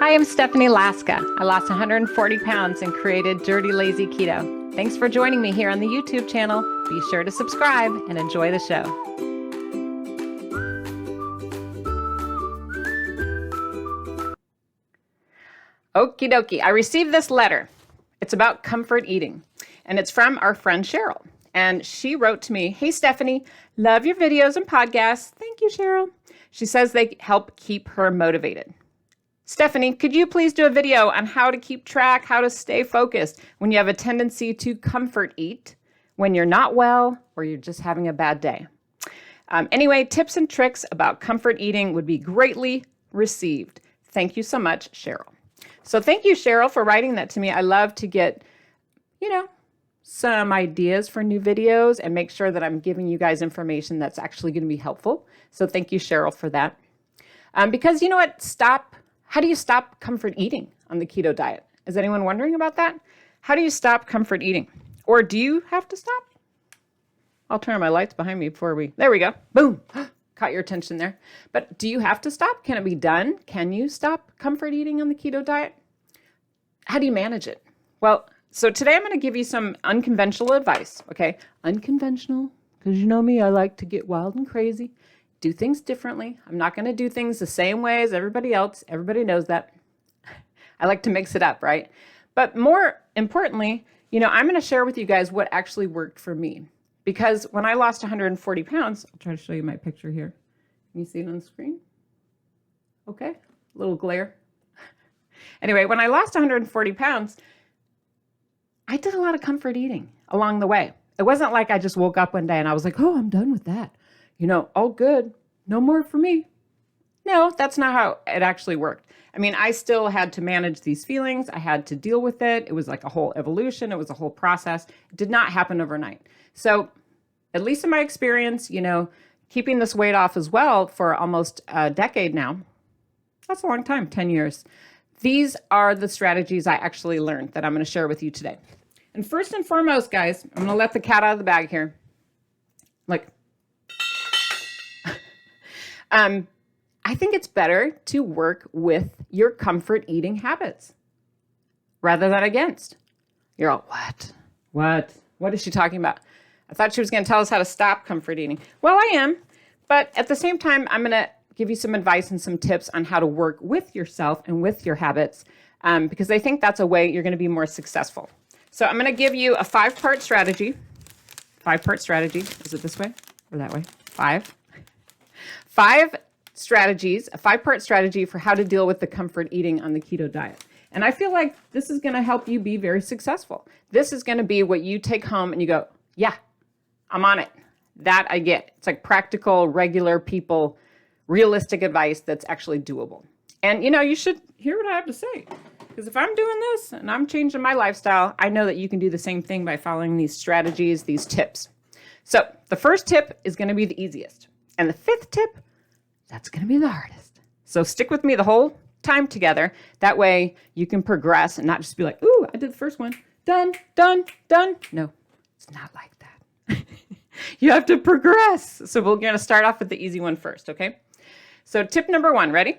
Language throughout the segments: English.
Hi, I'm Stephanie Laska. I lost 140 pounds and created Dirty Lazy Keto. Thanks for joining me here on the YouTube channel. Be sure to subscribe and enjoy the show. Okie dokie, I received this letter. It's about comfort eating, and it's from our friend Cheryl. And she wrote to me, "Hey Stephanie, love your videos and podcasts." Thank you, Cheryl. She says they help keep her motivated. Stephanie, could you please do a video on how to keep track, how to stay focused when you have a tendency to comfort eat, when you're not well, or you're just having a bad day? Anyway, tips and tricks about comfort eating would be greatly received. Thank you so much, Cheryl. So thank you, Cheryl, for writing that to me. I love to get, some ideas for new videos and make sure that I'm giving you guys information that's actually going to be helpful. So thank you, Cheryl, for that. Because you know what? How do you stop comfort eating on the keto diet? Is anyone wondering about that? How do you stop comfort eating? Or do you have to stop? I'll turn on my lights behind me there we go. Boom. Caught your attention there. But do you have to stop? Can it be done? Can you stop comfort eating on the keto diet? How do you manage it? Well, so today I'm going to give you some unconventional advice, okay? Unconventional, because you know me, I like to get wild and crazy. Do things differently. I'm not going to do things the same way as everybody else. Everybody knows that. I like to mix it up, right? But more importantly, I'm going to share with you guys what actually worked for me. Because when I lost 140 pounds, I'll try to show you my picture here. Can you see it on the screen? Okay, a little glare. Anyway, when I lost 140 pounds, I did a lot of comfort eating along the way. It wasn't like I just woke up one day and I was like, oh, I'm done with that. All good. No more for me. No, that's not how it actually worked. I still had to manage these feelings. I had to deal with it. It was like a whole evolution. It was a whole process. It did not happen overnight. So at least in my experience, keeping this weight off as well for almost a decade now, that's a long time, 10 years. These are the strategies I actually learned that I'm going to share with you today. And first and foremost, guys, I'm going to let the cat out of the bag here. I think it's better to work with your comfort eating habits rather than against. You're all, what? What is she talking about? I thought she was going to tell us how to stop comfort eating. Well, I am. But at the same time, I'm going to give you some advice and some tips on how to work with yourself and with your habits because I think that's a way you're going to be more successful. So I'm going to give you a 5-part strategy. 5-part strategy. Is it this way or that way? 5 strategies, a 5-part strategy for how to deal with the comfort eating on the keto diet. And I feel like this is going to help you be very successful. This is going to be what you take home and you go, yeah, I'm on it. That I get. It's like practical, regular people, realistic advice that's actually doable. And you should hear what I have to say. Because if I'm doing this and I'm changing my lifestyle, I know that you can do the same thing by following these strategies, these tips. So the first tip is going to be the easiest. And the 5th tip, that's going to be the hardest. So stick with me the whole time together. That way you can progress and not just be like, ooh, I did the first one. Done. No, it's not like that. You have to progress. So we're going to start off with the easy one first, okay? So tip number 1, ready?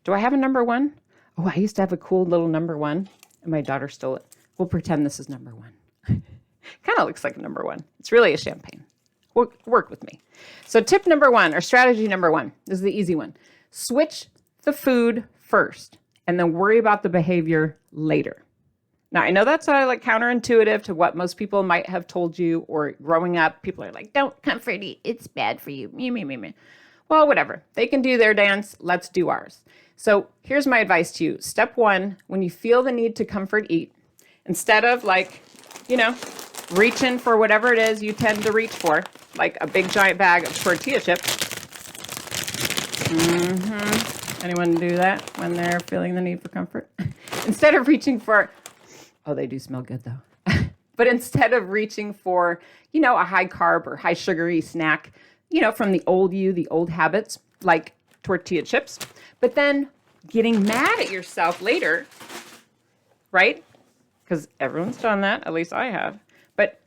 Do I have a number 1? Oh, I used to have a cool little number 1 and my daughter stole it. We'll pretend this is number 1. Kind of looks like a number 1. It's really a champagne. Work with me. So tip number 1, or strategy number 1, this is the easy one. Switch the food first and then worry about the behavior later. Now, I know that's counterintuitive to what most people might have told you, or growing up, people are like, don't comfort eat. It's bad for you. Me. Well, whatever. They can do their dance. Let's do ours. So here's my advice to you. Step 1, when you feel the need to comfort eat, instead of reaching for whatever it is you tend to reach for, like a big giant bag of tortilla chips. Anyone do that when they're feeling the need for comfort? Instead of reaching for, oh, they do smell good though. But instead of reaching for, a high carb or high sugary snack, from the old habits, like tortilla chips, but then getting mad at yourself later, right? Because everyone's done that, at least I have. But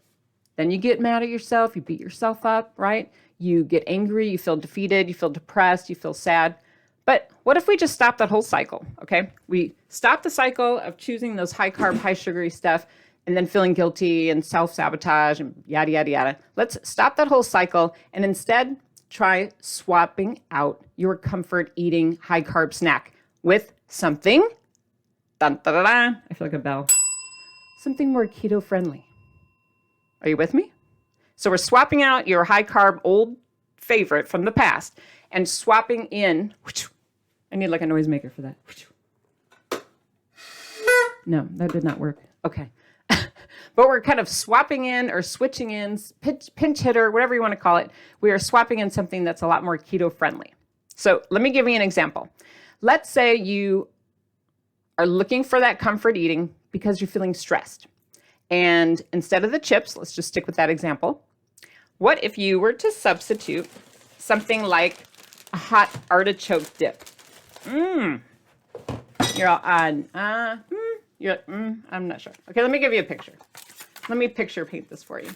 then you get mad at yourself, you beat yourself up, right? You get angry, you feel defeated, you feel depressed, you feel sad. But what if we just stop that whole cycle, okay? We stop the cycle of choosing those high carb, high sugary stuff and then feeling guilty and self-sabotage and yada, yada, yada. Let's stop that whole cycle and instead try swapping out your comfort eating high carb snack with something, dun, da, da, da, I feel like a bell, something more keto friendly. Are you with me? So we're swapping out your high carb old favorite from the past and swapping in, I need like a noisemaker for that. No, that did not work. Okay. But we're kind of swapping in or switching in, pinch hitter, whatever you want to call it. We are swapping in something that's a lot more keto friendly. So let me give you an example. Let's say you are looking for that comfort eating because you're feeling stressed. And instead of the chips, let's just stick with that example. What if you were to substitute something like a hot artichoke dip? You're all on, I'm not sure. Okay, let me give you a picture. Let me picture paint this for you.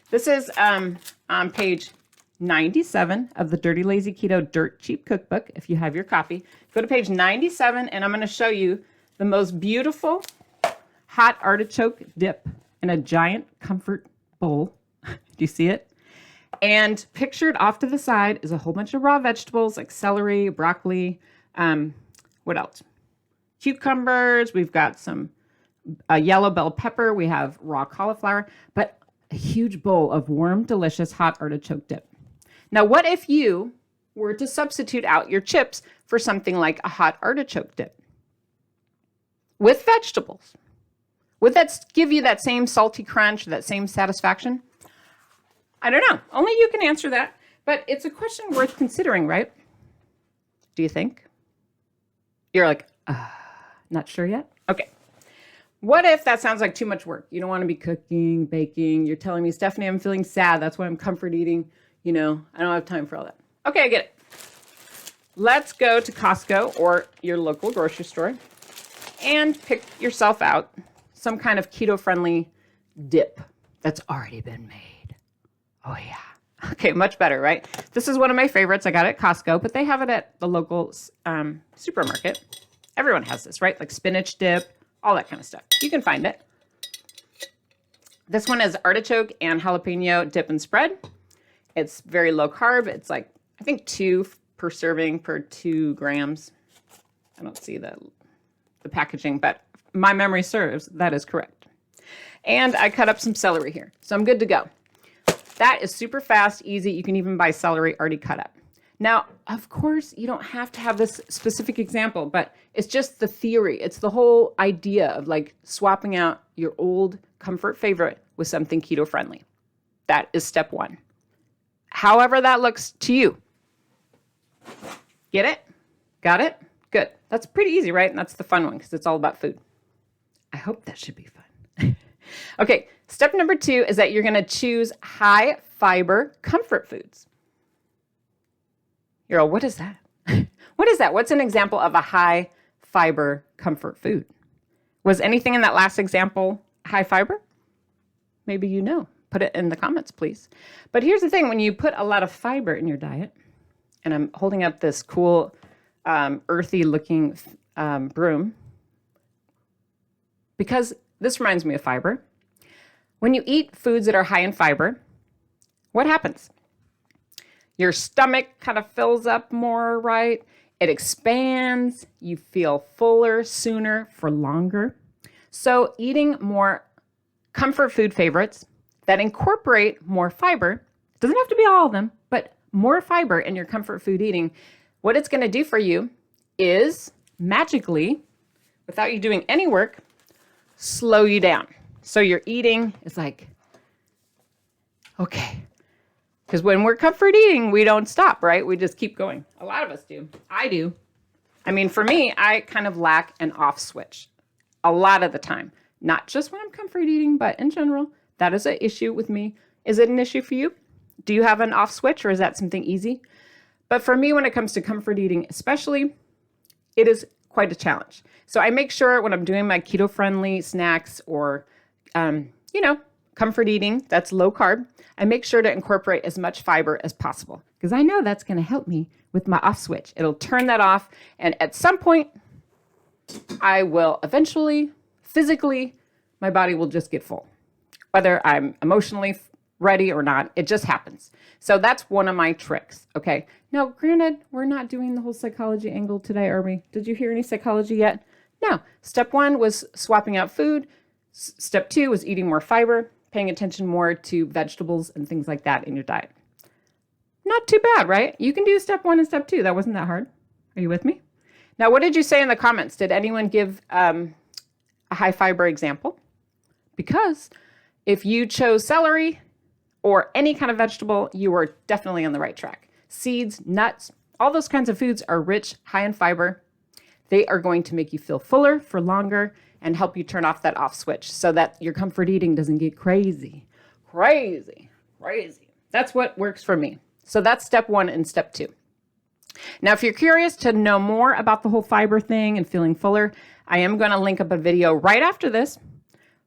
This is on page 97 of the Dirty Lazy Keto Dirt Cheap Cookbook. If you have your copy, go to page 97 and I'm going to show you the most beautiful hot artichoke dip in a giant comfort bowl. Do you see it? And pictured off to the side is a whole bunch of raw vegetables like celery, broccoli, what else? Cucumbers. We've got some yellow bell pepper. We have raw cauliflower, but a huge bowl of warm, delicious hot artichoke dip. Now, what if you were to substitute out your chips for something like a hot artichoke dip with vegetables? Would that give you that same salty crunch, that same satisfaction? I don't know. Only you can answer that, but it's a question worth considering, right? Do you think? You're like, not sure yet? Okay. What if that sounds like too much work? You don't want to be cooking, baking. You're telling me, Stephanie, I'm feeling sad. That's why I'm comfort eating. I don't have time for all that. Okay, I get it. Let's go to Costco or your local grocery store and pick yourself out some kind of keto-friendly dip that's already been made. Oh, yeah. Okay, much better, right? This is one of my favorites. I got it at Costco, but they have it at the local supermarket. Everyone has this, right? Like spinach dip, all that kind of stuff. You can find it. This one is artichoke and jalapeno dip and spread. It's very low carb. It's like, I think 2 per serving per 2 grams. I don't see the packaging, but my memory serves, that is correct. And I cut up some celery here, so I'm good to go. That is super fast, easy. You can even buy celery already cut up. Now, of course, you don't have to have this specific example, but it's just the theory. It's the whole idea of like swapping out your old comfort favorite with something keto friendly. That is step 1. However that looks to you. Get it? Got it? Good. That's pretty easy, right? And that's the fun one because it's all about food. I hope that should be fun. Okay, step number 2 is that you're going to choose high fiber comfort foods. You're all, what is that? What is that? What's an example of a high fiber comfort food? Was anything in that last example high fiber? Maybe you know. Put it in the comments, please. But here's the thing. When you put a lot of fiber in your diet, and I'm holding up this cool earthy looking broom, because this reminds me of fiber. When you eat foods that are high in fiber, what happens? Your stomach kind of fills up more, right? It expands. You feel fuller sooner for longer. So eating more comfort food favorites that incorporate more fiber, doesn't have to be all of them, but more fiber in your comfort food eating, what it's going to do for you is magically, without you doing any work, slow you down. So your eating is like, okay. Because when we're comfort eating, we don't stop, right? We just keep going. A lot of us do. I do. I mean, for me, I kind of lack an off switch a lot of the time. Not just when I'm comfort eating, but in general, that is an issue with me. Is it an issue for you? Do you have an off switch or is that something easy? But for me, when it comes to comfort eating, especially, it is quite a challenge. So I make sure when I'm doing my keto-friendly snacks or, comfort eating, that's low carb, I make sure to incorporate as much fiber as possible because I know that's going to help me with my off switch. It'll turn that off. And at some point, I will eventually, physically, my body will just get full. Whether I'm emotionally ready or not, it just happens. So that's one of my tricks. Okay. Now, granted, we're not doing the whole psychology angle today, are we? Did you hear any psychology yet? No. Step 1 was swapping out food. Step 2 was eating more fiber, paying attention more to vegetables and things like that in your diet. Not too bad, right? You can do step 1 and step 2. That wasn't that hard. Are you with me? Now, what did you say in the comments? Did anyone give a high fiber example? Because if you chose celery or any kind of vegetable, you are definitely on the right track. Seeds, nuts, all those kinds of foods are rich, high in fiber. They are going to make you feel fuller for longer and help you turn off that off switch so that your comfort eating doesn't get crazy. That's what works for me. So that's step 1 and step 2. Now, if you're curious to know more about the whole fiber thing and feeling fuller, I am going to link up a video right after this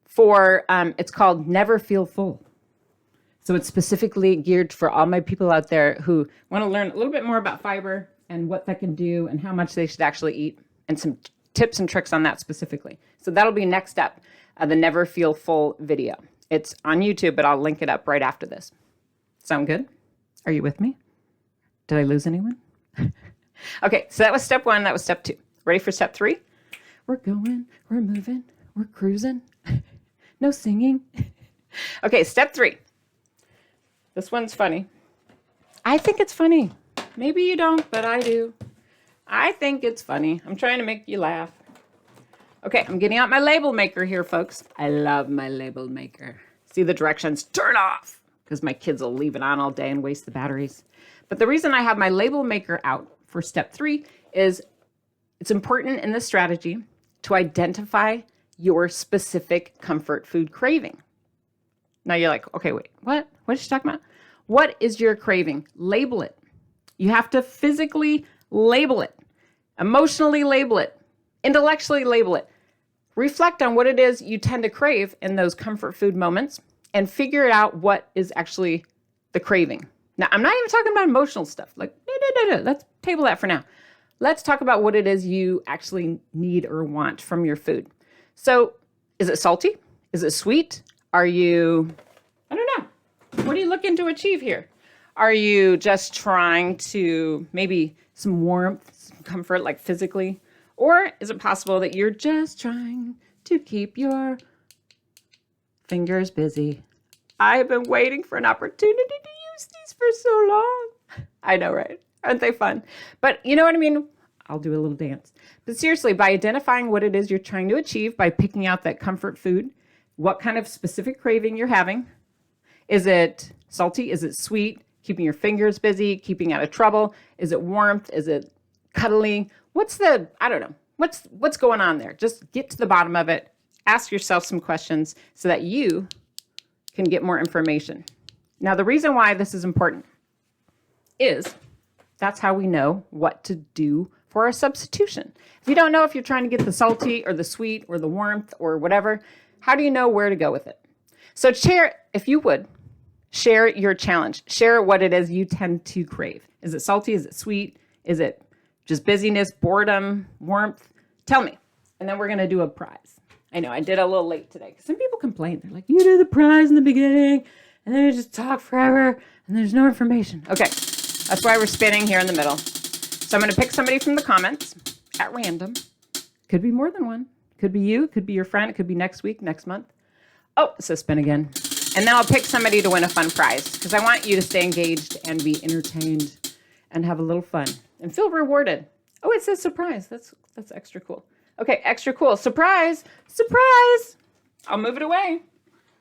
for, it's called Never Feel Full. So it's specifically geared for all my people out there who want to learn a little bit more about fiber and what that can do and how much they should actually eat and some tips and tricks on that specifically. So that'll be next up, the Never Feel Full video. It's on YouTube, but I'll link it up right after this. Sound good? Are you with me? Did I lose anyone? Okay, so that was step 1. That was step 2. Ready for step 3? We're going, we're moving, we're cruising. No singing. Okay, step 3. This one's funny. I think it's funny. Maybe you don't, but I do. I think it's funny. I'm trying to make you laugh. Okay, I'm getting out my label maker here, folks. I love my label maker. See the directions? Turn off! Because my kids will leave it on all day and waste the batteries. But the reason I have my label maker out for step 3 is it's important in this strategy to identify your specific comfort food craving. Now you're like, okay, wait, what? What is she talking about? What is your craving? Label it. You have to physically label it, emotionally label it, intellectually label it. Reflect on what it is you tend to crave in those comfort food moments and figure out what is actually the craving. Now, I'm not even talking about emotional stuff. Like, no. Let's table that for now. Let's talk about what it is you actually need or want from your food. So, is it salty? Is it sweet? Are you, I don't know. What are you looking to achieve here? Are you just trying to maybe some warmth, some comfort, like physically? Or is it possible that you're just trying to keep your fingers busy? I've been waiting for an opportunity to use these for so long. I know, right? Aren't they fun? But you know what I mean? I'll do a little dance. But seriously, by identifying what it is you're trying to achieve, by picking out that comfort food, what kind of specific craving you're having. Is it salty? Is it sweet? Keeping your fingers busy, keeping out of trouble? Is it warmth? Is it cuddling? I don't know. What's going on there? Just get to the bottom of it. Ask yourself some questions so that you can get more information. Now, the reason why this is important is that's how we know what to do for a substitution. If you don't know if you're trying to get the salty or the sweet or the warmth or whatever, how do you know where to go with it? So share, if you would, share your challenge. Share what it is you tend to crave. Is it salty? Is it sweet? Is it just busyness, boredom, warmth? Tell me. And then we're going to do a prize. I know I did a little late today because some people complain. They're like, you do the prize in the beginning and then you just talk forever and there's no information. Okay, that's why we're spinning here in the middle. So I'm going to pick somebody from the comments at random. Could be more than one. Could be you. Could be your friend. It could be next week, next month. Oh, it says spin again. And then I'll pick somebody to win a fun prize because I want you to stay engaged and be entertained and have a little fun and feel rewarded. Oh, it says surprise. That's extra cool. Okay, extra cool. Surprise! Surprise! I'll move it away.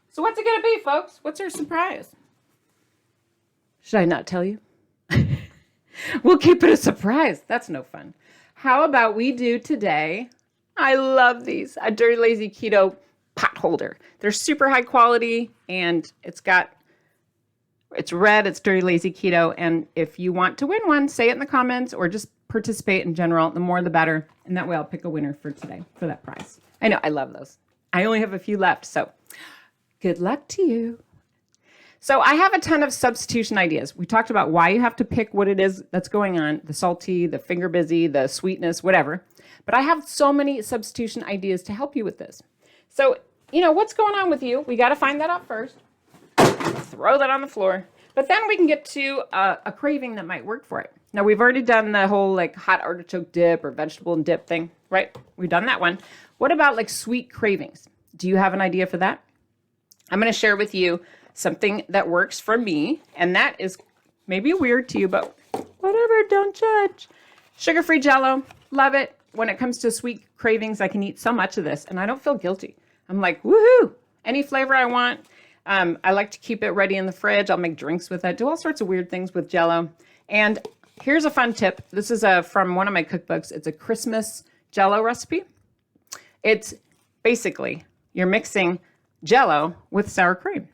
So what's it going to be, folks? What's our surprise? Should I not tell you? We'll keep it a surprise. That's no fun. How about we do today, I love these, a Dirty Lazy Keto pot holder. They're super high quality and it's red, it's Dirty Lazy Keto. And if you want to win one, say it in the comments or just participate in general. The more the better. And that way I'll pick a winner for today for that prize. I know, I love those. I only have a few left. So Good luck to you. So I have a ton of substitution ideas. We talked about why you have to pick what it is that's going on, the salty, the finger busy, the sweetness, whatever. But I have so many substitution ideas to help you with this. So, what's going on with you? We got to find that out first. Throw that on the floor. But then we can get to a craving that might work for it. Now, we've already done the whole hot artichoke dip or vegetable and dip thing, right? We've done that one. What about sweet cravings? Do you have an idea for that? I'm going to share with you something that works for me, and that is maybe weird to you, but whatever, don't judge. Sugar-free Jell-O, love it. When it comes to sweet cravings, I can eat so much of this, and I don't feel guilty. I'm like, woohoo, any flavor I want. I like to keep it ready in the fridge. I'll make drinks with it, do all sorts of weird things with Jell-O. And here's a fun tip. This is from one of my cookbooks. It's a Christmas Jell-O recipe. It's basically, you're mixing Jell-O with sour cream.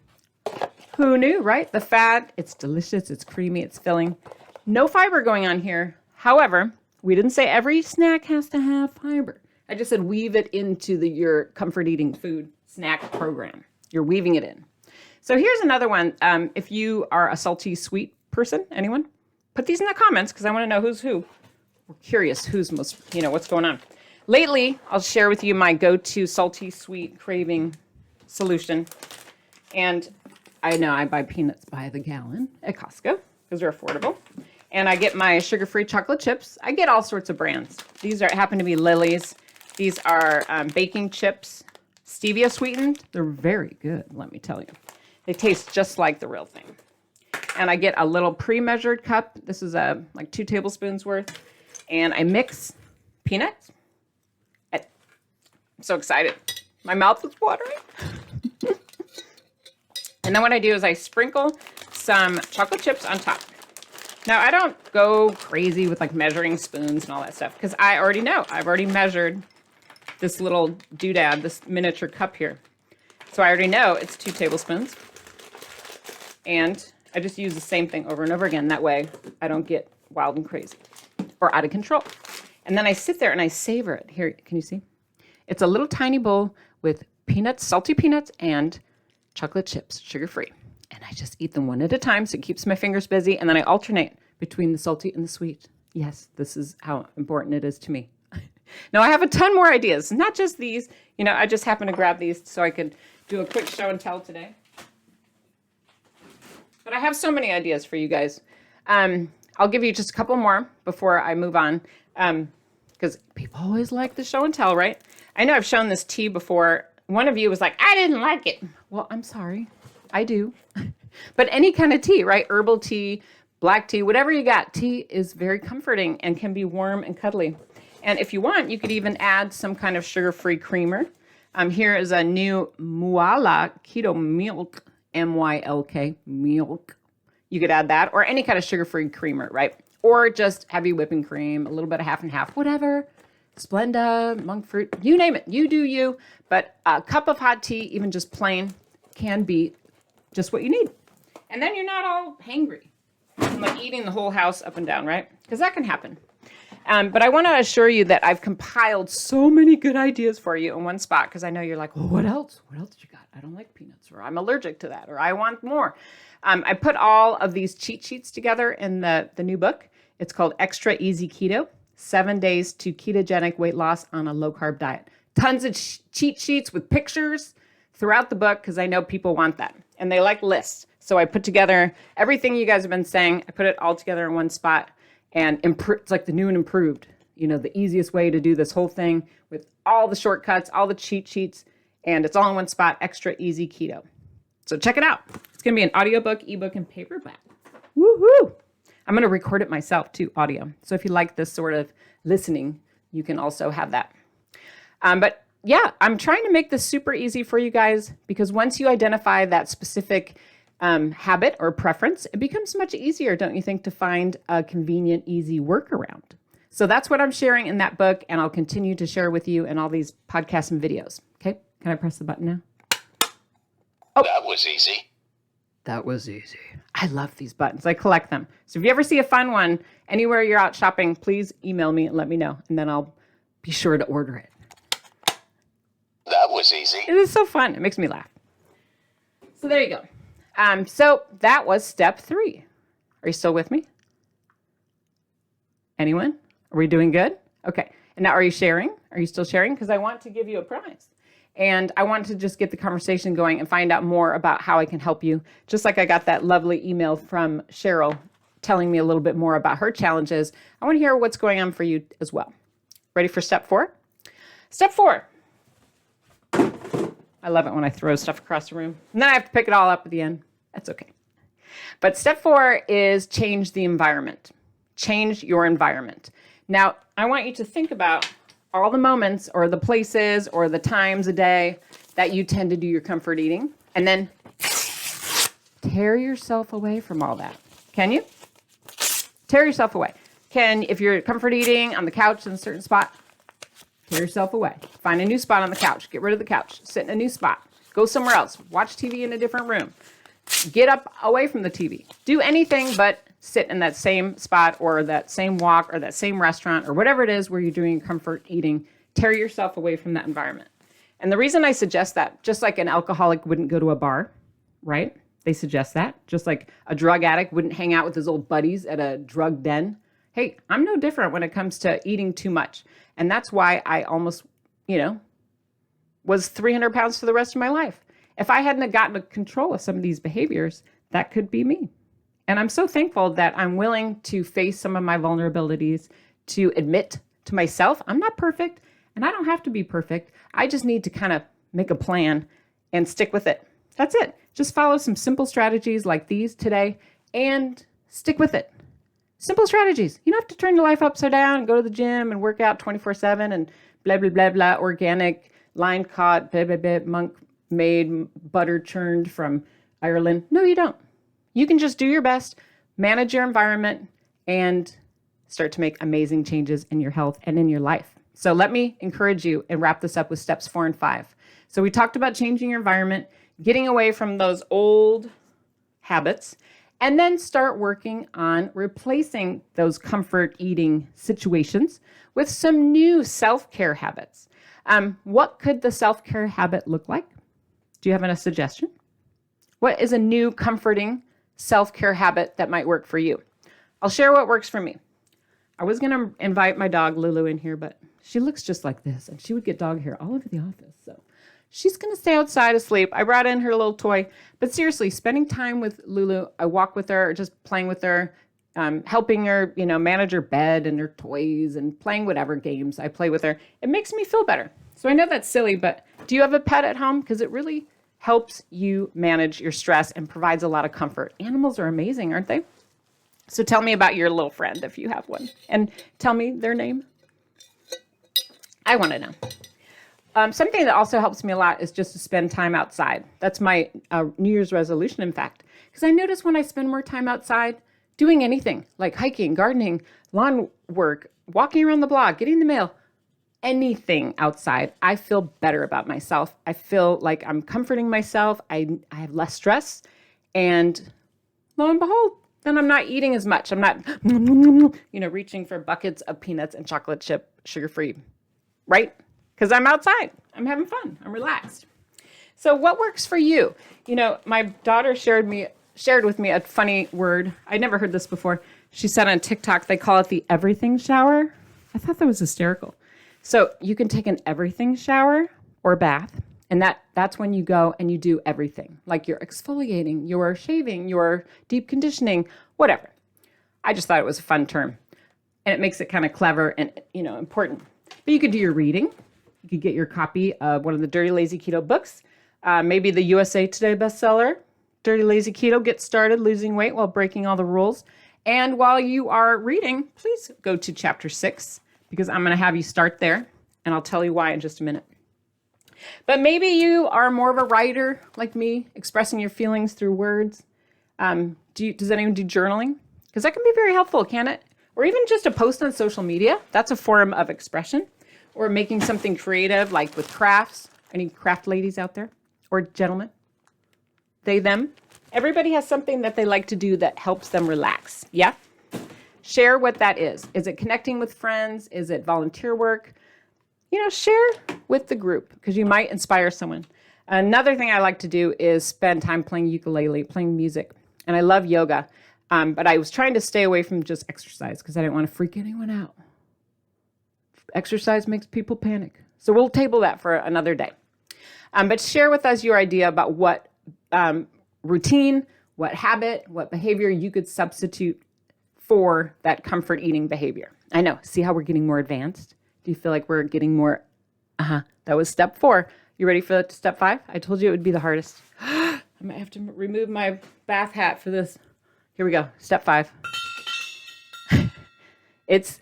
Who knew, right? The fat, it's delicious, it's creamy, it's filling. No fiber going on here. However, we didn't say every snack has to have fiber. I just said weave it into your comfort eating food snack program. You're weaving it in. So here's another one. If you are a salty sweet person, anyone? Put these in the comments because I want to know who's who. We're curious who's most, what's going on. Lately, I'll share with you my go-to salty sweet craving solution. And I know I buy peanuts by the gallon at Costco because they're affordable. And I get my sugar-free chocolate chips. I get all sorts of brands. These happen to be Lily's. These are baking chips, stevia sweetened. They're very good, let me tell you. They taste just like the real thing. And I get a little pre-measured cup. This is 2 tablespoons worth. And I mix peanuts. I'm so excited. My mouth is watering. And then what I do is I sprinkle some chocolate chips on top. Now, I don't go crazy with measuring spoons and all that stuff because I already know. I've already measured this little doodad, this miniature cup here. So I already know it's 2 tablespoons. And I just use the same thing over and over again. That way I don't get wild and crazy or out of control. And then I sit there and I savor it. Here, can you see? It's a little tiny bowl with peanuts, salty peanuts, and chocolate chips, sugar-free. And I just eat them one at a time, so it keeps my fingers busy. And then I alternate between the salty and the sweet. Yes, this is how important it is to me. Now, I have a ton more ideas, not just these. I just happened to grab these so I could do a quick show and tell today. But I have so many ideas for you guys. I'll give you just a couple more before I move on, because people always like the show and tell, right? I know I've shown this tea before. One of you was like, I didn't like it. Well, I'm sorry. I do. But any kind of tea, right? Herbal tea, black tea, whatever you got. Tea is very comforting and can be warm and cuddly. And if you want, you could even add some kind of sugar-free creamer. Here is a new Muala Keto Milk, M-Y-L-K, milk. You could add that or any kind of sugar-free creamer, right? Or just heavy whipping cream, a little bit of half and half, whatever. Splenda, monk fruit, you name it. You do you. But a cup of hot tea, even just plain, can be just what you need. And then you're not all hangry. Eating the whole house up and down, right? Because that can happen. But I want to assure you that I've compiled so many good ideas for you in one spot because I know you're like, well, what else? What else you got? I don't like peanuts, or I'm allergic to that, or I want more. I put all of these cheat sheets together in the new book. It's called Extra Easy Keto, 7 Days to Ketogenic Weight Loss on a Low-Carb Diet. Tons of cheat sheets with pictures throughout the book because I know people want that. And they like lists. So I put together everything you guys have been saying. I put it all together in one spot. And it's like the new and improved, the easiest way to do this whole thing with all the shortcuts, all the cheat sheets, and it's all in one spot, Extra Easy Keto. So check it out. It's going to be an audiobook, ebook, and paperback. Woohoo! I'm going to record it myself too, audio. So if you like this sort of listening, you can also have that. But yeah, I'm trying to make this super easy for you guys because once you identify that specific habit or preference, it becomes much easier, don't you think, to find a convenient, easy workaround. So that's what I'm sharing in that book, and I'll continue to share with you in all these podcasts and videos. Okay, can I press the button now? Oh, that was easy. That was easy. I love these buttons. I collect them. So if you ever see a fun one anywhere you're out shopping, please email me and let me know, and then I'll be sure to order it. That was easy. It is so fun. It makes me laugh. So there you go. So that was step 3. Are you still with me? Anyone? Are we doing good? Okay. And now are you sharing? Are you still sharing? Because I want to give you a prize. And I want to just get the conversation going and find out more about how I can help you. Just like I got that lovely email from Cheryl telling me a little bit more about her challenges. I want to hear what's going on for you as well. Ready for step 4? Step 4. I love it when I throw stuff across the room. And then I have to pick it all up at the end. That's okay. But step 4 is change the environment. Change your environment. Now, I want you to think about all the moments or the places or the times a day that you tend to do your comfort eating, and then tear yourself away from all that. Can you? Tear yourself away. If you're comfort eating on the couch in a certain spot, tear yourself away. Find a new spot on the couch. Get rid of the couch. Sit in a new spot. Go somewhere else. Watch TV in a different room. Get up away from the TV. Do anything but sit in that same spot or that same walk or that same restaurant or whatever it is where you're doing comfort eating. Tear yourself away from that environment. And the reason I suggest that, just like an alcoholic wouldn't go to a bar, right? They suggest that. Just like a drug addict wouldn't hang out with his old buddies at a drug den. Hey, I'm no different when it comes to eating too much. And that's why I almost, was 300 pounds for the rest of my life. If I hadn't gotten control of some of these behaviors, that could be me. And I'm so thankful that I'm willing to face some of my vulnerabilities, to admit to myself, I'm not perfect, and I don't have to be perfect. I just need to kind of make a plan and stick with it. That's it. Just follow some simple strategies like these today and stick with it. Simple strategies. You don't have to turn your life upside down and go to the gym and work out 24/7 and blah, blah, blah, blah, organic, line caught, blah, blah, blah, monk made, butter churned from Ireland. No, you don't. You can just do your best, manage your environment, and start to make amazing changes in your health and in your life. So let me encourage you and wrap this up with steps 4 and 5. So we talked about changing your environment, getting away from those old habits, and then start working on replacing those comfort eating situations with some new self-care habits. What could the self-care habit look like? Do you have a suggestion? What is a new comforting self-care habit that might work for you? I'll share what works for me. I was going to invite my dog Lulu in here, but she looks just like this, and she would get dog hair all over the office. So she's going to stay outside asleep. I brought in her little toy, but seriously, spending time with Lulu, I walk with her, just playing with her, helping her, manage her bed and her toys and playing whatever games I play with her. It makes me feel better. So I know that's silly, but do you have a pet at home? Because it really helps you manage your stress and provides a lot of comfort. Animals are amazing, aren't they? So tell me about your little friend if you have one, and tell me their name. I want to know. Something that also helps me a lot is just to spend time outside. That's my New Year's resolution, in fact, because I notice when I spend more time outside doing anything like hiking, gardening, lawn work, walking around the block, getting the mail, anything outside, I feel better about myself. I feel like I'm comforting myself. I have less stress, and lo and behold, then I'm not eating as much. I'm not, reaching for buckets of peanuts and chocolate chip sugar-free, right? Because I'm outside. I'm having fun. I'm relaxed. So what works for you? My daughter shared with me a funny word. I'd never heard this before. She said on TikTok, they call it the everything shower. I thought that was hysterical. So you can take an everything shower or bath, and that's when you go and you do everything. Like you're exfoliating, you're shaving, you're deep conditioning, whatever. I just thought it was a fun term, and it makes it kind of clever and, important. But you could do your reading. You could get your copy of one of the Dirty Lazy Keto books, maybe the USA Today bestseller, Dirty Lazy Keto, Get Started Losing Weight While Breaking All the Rules. And while you are reading, please go to chapter 6, because I'm going to have you start there, and I'll tell you why in just a minute. But maybe you are more of a writer like me, expressing your feelings through words. Does anyone do journaling? Because that can be very helpful, can it? Or even just a post on social media. That's a form of expression. Or making something creative, like with crafts. Any craft ladies out there? Or gentlemen? They, them? Everybody has something that they like to do that helps them relax. Yeah? Share what that is. Is it connecting with friends? Is it volunteer work? Share with the group, because you might inspire someone. Another thing I like to do is spend time playing ukulele, playing music. And I love yoga. But I was trying to stay away from just exercise because I didn't want to freak anyone out. Exercise makes people panic. So we'll table that for another day. But share with us your idea about what routine, what habit, what behavior you could substitute for that comfort eating behavior. I know. See how we're getting more advanced? Do you feel like we're getting more? That was step 4. You ready for step 5? I told you it would be the hardest. I might have to remove my bath hat for this. Here we go. Step 5. It's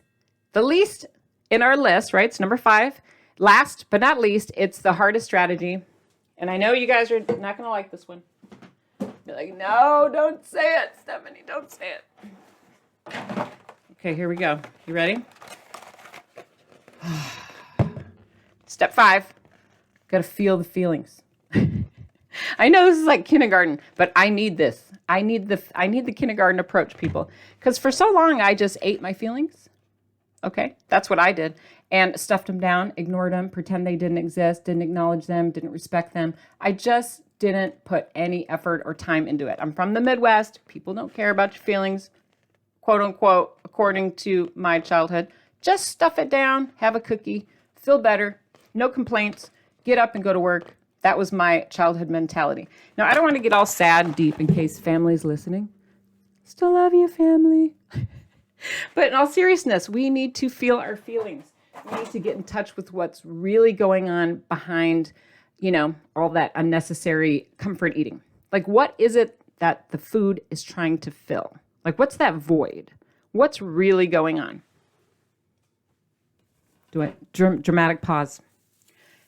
the least in our list, right? It's number 5. Last but not least, it's the hardest strategy. And I know you guys are not going to like this one. You're like, no, don't say it, Stephanie. Don't say it. Okay, here we go. You ready? Step 5. Got to feel the feelings. I know this is like kindergarten, but I need this. I need the kindergarten approach, people. Because for so long, I just ate my feelings. Okay? That's what I did. And stuffed them down, ignored them, pretend they didn't exist, didn't acknowledge them, didn't respect them. I just didn't put any effort or time into it. I'm from the Midwest. People don't care about your feelings, quote unquote, according to my childhood. Just stuff it down, have a cookie, feel better, no complaints, get up and go to work. That was my childhood mentality. Now, I don't want to get all sad and deep in case family's listening. Still love you, family. But in all seriousness, we need to feel our feelings. We need to get in touch with what's really going on behind, all that unnecessary comfort eating. Like, what is it that the food is trying to fill? Like, what's that void? What's really going on? Do a dramatic pause.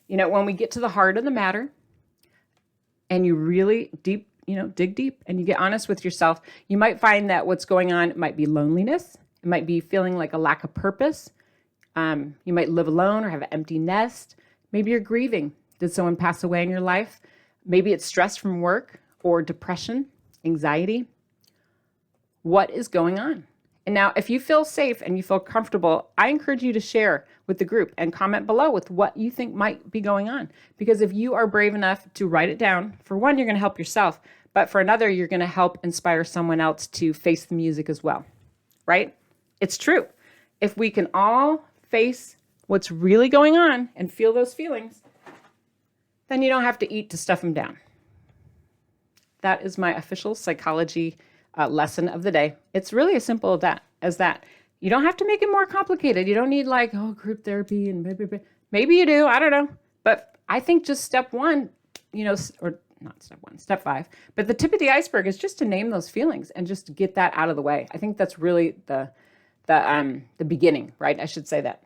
When we get to the heart of the matter and you really dig deep and you get honest with yourself, you might find that what's going on might be loneliness. It might be feeling like a lack of purpose. You might live alone or have an empty nest. Maybe you're grieving. Did someone pass away in your life? Maybe it's stress from work or depression, anxiety. What is going on? And now, if you feel safe and you feel comfortable, I encourage you to share with the group and comment below with what you think might be going on. Because if you are brave enough to write it down, for one, you're going to help yourself. But for another, you're going to help inspire someone else to face the music as well. Right? It's true. If we can all face what's really going on and feel those feelings, then you don't have to eat to stuff them down. That is my official psychology lesson of the day. It's really as simple as that. You don't have to make it more complicated. You don't need group therapy and maybe you do. I don't know. But I think just step 1, or not step 1, step 5. But the tip of the iceberg is just to name those feelings and just get that out of the way. I think that's really the beginning, right? I should say that.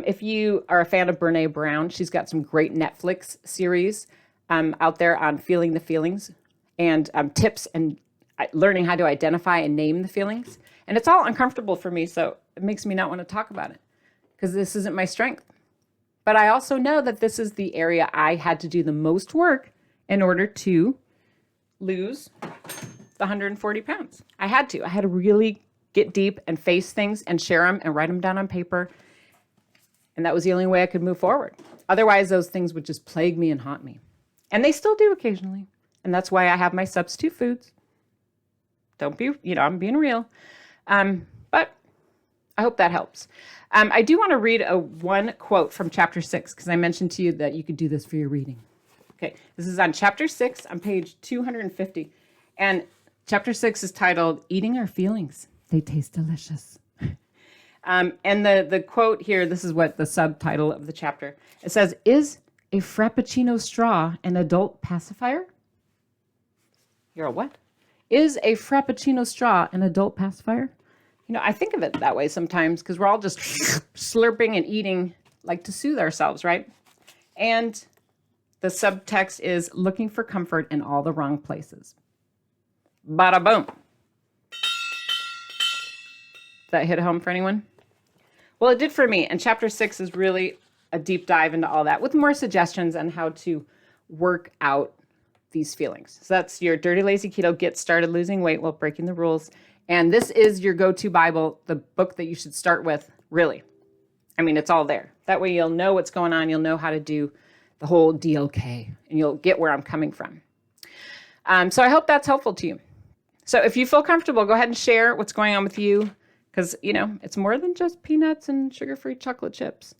If you are a fan of Brené Brown, she's got some great Netflix series out there on feeling the feelings and tips and learning how to identify and name the feelings. And it's all uncomfortable for me, so it makes me not want to talk about it because this isn't my strength. But I also know that this is the area I had to do the most work in order to lose the 140 pounds. I had to really get deep and face things and share them and write them down on paper. And that was the only way I could move forward. Otherwise, those things would just plague me and haunt me. And they still do occasionally. And that's why I have my substitute foods. Don't be, I'm being real. But I hope that helps. I do want to read one quote from chapter 6, because I mentioned to you that you could do this for your reading. Okay, this is on chapter 6 on page 250. And chapter 6 is titled, Eating Our Feelings. They Taste Delicious. And the quote here, this is what the subtitle of the chapter, it says, is a Frappuccino straw an adult pacifier? You're a what? Is a Frappuccino straw an adult pacifier? I think of it that way sometimes because we're all just slurping and eating like to soothe ourselves, right? And the subtext is looking for comfort in all the wrong places. Bada boom. Does that hit home for anyone? Well, it did for me. And chapter 6 is really a deep dive into all that with more suggestions on how to work out these feelings. So that's your Dirty Lazy Keto, Get Started Losing Weight While Breaking the Rules. And this is your go-to Bible, the book that you should start with, really. I mean, it's all there. That way you'll know what's going on. You'll know how to do the whole DLK, and you'll get where I'm coming from. So I hope that's helpful to you. So if you feel comfortable, go ahead and share what's going on with you, because, it's more than just peanuts and sugar-free chocolate chips.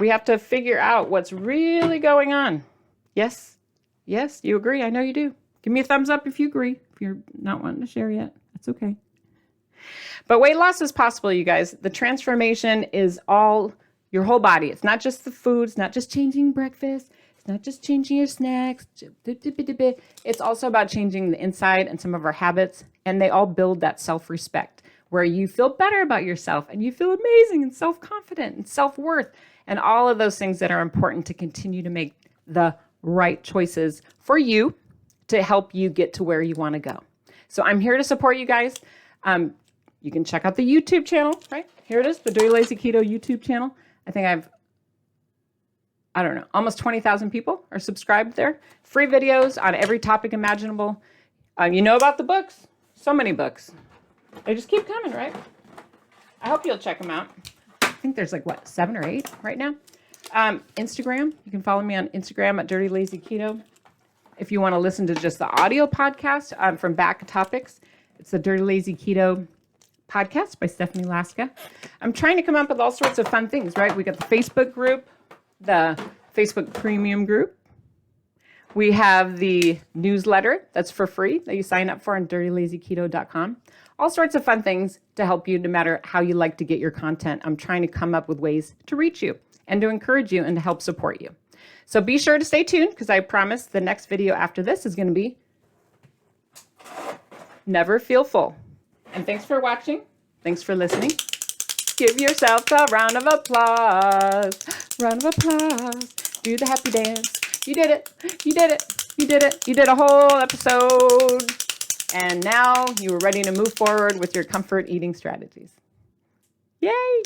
We have to figure out what's really going on. Yes, you agree. I know you do. Give me a thumbs up if you agree. If you're not wanting to share yet, that's okay. But weight loss is possible, you guys. The transformation is all your whole body. It's not just the food. It's not just changing breakfast. It's not just changing your snacks. It's also about changing the inside and some of our habits. And they all build that self-respect where you feel better about yourself and you feel amazing and self-confident and self-worth and all of those things that are important to continue to make the right choices for you to help you get to where you want to go. So I'm here to support you guys. You can check out the YouTube channel, right? Here it is, the Dirty Lazy Keto YouTube channel. I think almost 20,000 people are subscribed there. Free videos on every topic imaginable. You know about the books? So many books. They just keep coming, right? I hope you'll check them out. I think there's 7 or 8 right now. Instagram, you can follow me on Instagram at Dirty Lazy Keto. If you want to listen to just the audio podcast from back topics, it's the Dirty Lazy Keto podcast by Stephanie Laska. I'm trying to come up with all sorts of fun things, right? We got the Facebook group, the Facebook premium group. We have the newsletter that's for free that you sign up for on dirtylazyketo.com. All sorts of fun things to help you no matter how you like to get your content. I'm trying to come up with ways to reach you and to encourage you and to help support you. So be sure to stay tuned because I promise the next video after this is going to be Never Feel Full. And thanks for watching. Thanks for listening. Give yourself a round of applause. Round of applause. Do the happy dance. You did it. You did it. You did it. You did a whole episode. And now you are ready to move forward with your comfort eating strategies. Yay!